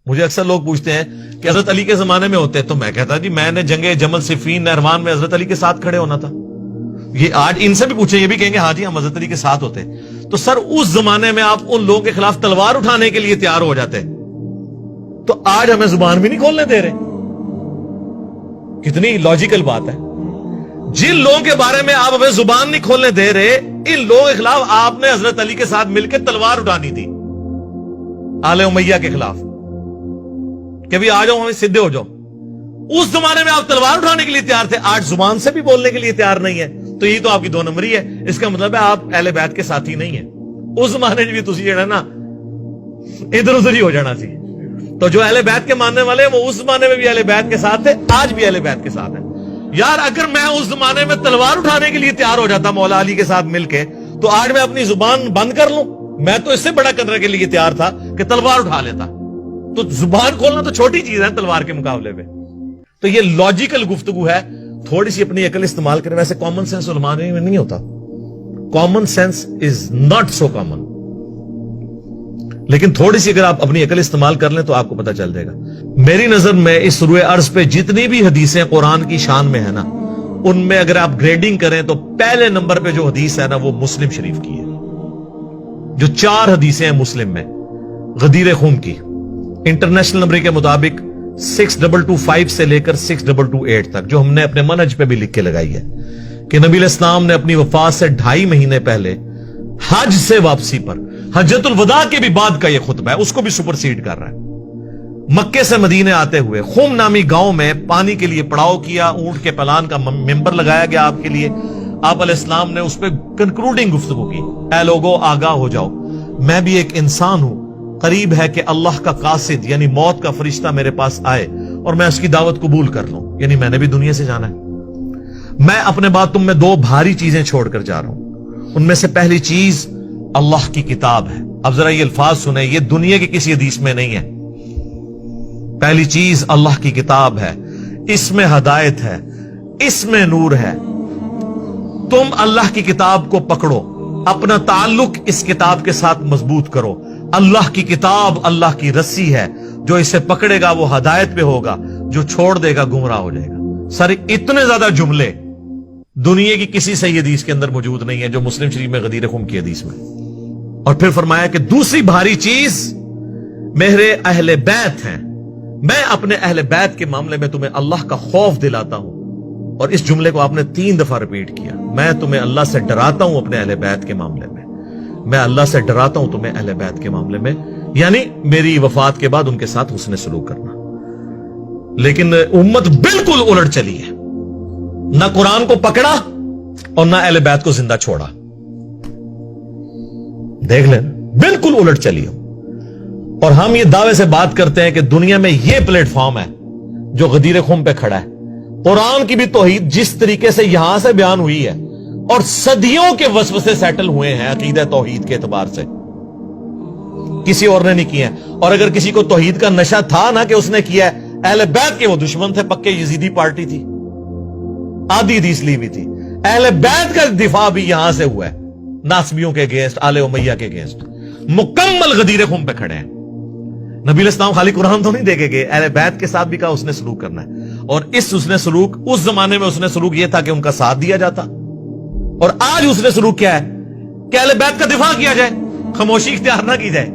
مجھے اکثر لوگ پوچھتے ہیں کہ حضرت علی کے زمانے میں ہوتے، تو میں کہتا جی میں نے جنگ جمل صفین نہروان میں حضرت علی کے ساتھ کھڑے ہونا تھا. یہ آج ان سے بھی پوچھیں، یہ بھی کہیں گے ہاں جی ہم حضرت علی کے ساتھ ہوتے. تو سر اس زمانے میں آپ ان لوگوں کے خلاف تلوار اٹھانے کے لیے تیار ہو جاتے، تو آج ہمیں زبان بھی نہیں کھولنے دے رہے. کتنی لاجیکل بات ہے. جن لوگوں کے بارے میں آپ ہمیں زبان نہیں کھولنے دے رہے، ان لوگوں کے خلاف آپ نے حضرت علی کے ساتھ مل کے تلوار اٹھانی تھی آل امیہ کے خلاف کہ بھی آ جاؤ ہمیں سدھے ہو جاؤ. اس زمانے میں آپ تلوار اٹھانے کے لیے تیار تھے، آج زبان سے بھی بولنے کے لیے تیار نہیں ہے. تو یہ تو آپ کی دو نمبری ہے. اس کا مطلب ہے آپ اہل بیت کے ساتھی نہیں ہیں. اس زمانے بھی تسی جڑا نا ادھر ادھر ہی ہو جانا سی. تو جو اہل بیت کے ماننے والے وہ اس زمانے میں بھی اہل بیت کے ساتھ تھے، آج بھی اہل بیت کے ساتھ ہیں. یار اگر میں اس زمانے میں تلوار اٹھانے کے لیے تیار ہو جاتا مولا علی کے ساتھ مل کے، تو آج میں اپنی زبان بند کر لوں. میں تو اس سے بڑا کرنے کے لیے تیار تھا کہ تلوار اٹھا لیتا. تو زبان کھولنا تو چھوٹی چیز ہے تلوار کے مقابلے میں. تو یہ لاجیکل گفتگو ہے. تھوڑی سی اپنی عقل استعمال کریں. ویسے کامن سینس علماء میں نہیں ہوتا. Common sense is not so common. لیکن تھوڑی سی اگر آپ اپنی عقل استعمال کر لیں تو آپ کو پتہ چل جائے گا. میری نظر میں اس روئے ارض پہ جتنی بھی حدیثیں قرآن کی شان میں ہے نا، ان میں اگر آپ گریڈنگ کریں تو پہلے نمبر پہ جو حدیث ہے نا وہ مسلم شریف کی ہے. جو 4 حدیثیں ہیں مسلم میں غدیر خون کی، انٹرنیشنل نمبر کے مطابق 6225 سے لے کر 6228 تک، جو ہم نے اپنے منہج پہ بھی لکھ کے لگائی ہے کہ نبی علیہ السلام نے اپنی وفات سے 2.5 مہینے پہلے حج سے واپسی پر، حجۃ الوداع کے بھی بعد کا یہ خطبہ ہے، اس کو بھی سپرسیڈ کر رہا ہے. مکے سے مدینے آتے ہوئے خم نامی گاؤں میں پانی کے لیے پڑاؤ کیا. اونٹ کے پلان کا ممبر لگایا گیا آپ کے لیے. آپ علیہ السلام نے اس پہ کنکلوڈنگ گفتگو کی. اے لوگو آگاہ ہو جاؤ، میں بھی ایک انسان ہوں. قریب ہے کہ اللہ کا قاصد یعنی موت کا فرشتہ میرے پاس آئے اور میں اس کی دعوت قبول کر لوں، یعنی میں نے بھی دنیا سے جانا ہے. میں اپنے بعد تم میں 2 بھاری چیزیں چھوڑ کر جا رہا ہوں. ان میں سے پہلی چیز اللہ کی کتاب ہے. اب ذرا یہ الفاظ سنیں، یہ دنیا کی کسی حدیث میں نہیں ہے. پہلی چیز اللہ کی کتاب ہے، اس میں ہدایت ہے، اس میں نور ہے. تم اللہ کی کتاب کو پکڑو، اپنا تعلق اس کتاب کے ساتھ مضبوط کرو. اللہ کی کتاب اللہ کی رسی ہے، جو اسے پکڑے گا وہ ہدایت پہ ہوگا، جو چھوڑ دے گا گمراہ ہو جائے گا. سر اتنے زیادہ جملے دنیا کی کسی صحیح حدیث کے اندر موجود نہیں ہے جو مسلم شریف میں غدیر خم کی حدیث میں. اور پھر فرمایا کہ دوسری بھاری چیز میرے اہل بیت ہیں، میں اپنے اہل بیت کے معاملے میں تمہیں اللہ کا خوف دلاتا ہوں. اور اس جملے کو آپ نے 3 دفعہ ریپیٹ کیا. میں تمہیں اللہ سے ڈراتا ہوں اپنے اہل بیت کے معاملے میں، میں اللہ سے ڈراتا ہوں تمہیں اہل بیت کے معاملے میں، یعنی میری وفات کے بعد ان کے ساتھ حسن سلوک کرنا. لیکن امت بالکل الٹ چلی ہے، نہ قرآن کو پکڑا اور نہ اہل بیت کو زندہ چھوڑا. دیکھ لیں بالکل الٹ چلی ہو. اور ہم یہ دعوے سے بات کرتے ہیں کہ دنیا میں یہ پلیٹ فارم ہے جو غدیر خم پہ کھڑا ہے. قرآن کی بھی توحید جس طریقے سے یہاں سے بیان ہوئی ہے اور صدیوں کے وسوسے سیٹل ہوئے ہیں عقیدہ توحید کے اعتبار سے، کسی اور نے نہیں کیا. اور اگر کسی کو توحید کا نشہ تھا نا کہ اس نے کیا ہے، اہل بیت کے وہ دشمن تھے، پکے یزیدی پارٹی تھی، آدھی حدیث لی ہوئی تھی. اہل بیت کا دفاع بھی یہاں سے ہوا ہے، ناسبیوں کے اگینسٹ، آل امیہ کے اگینسٹ. مکمل غدیر خم پہ کھڑے ہیں. نبی علیہ السلام خالی قرآن تو نہیں دے کے گئے، اہل بیت کے ساتھ بھی کہا اس نے سلوک کرنا ہے. اور اس نے سلوک، اس زمانے میں اس نے سلوک یہ تھا کہ ان کا ساتھ دیا جاتا. اور آج اس نے سلوک کیا ہے کہ اہل بیت کا دفاع کیا جائے، خاموشی اختیار نہ کی جائے.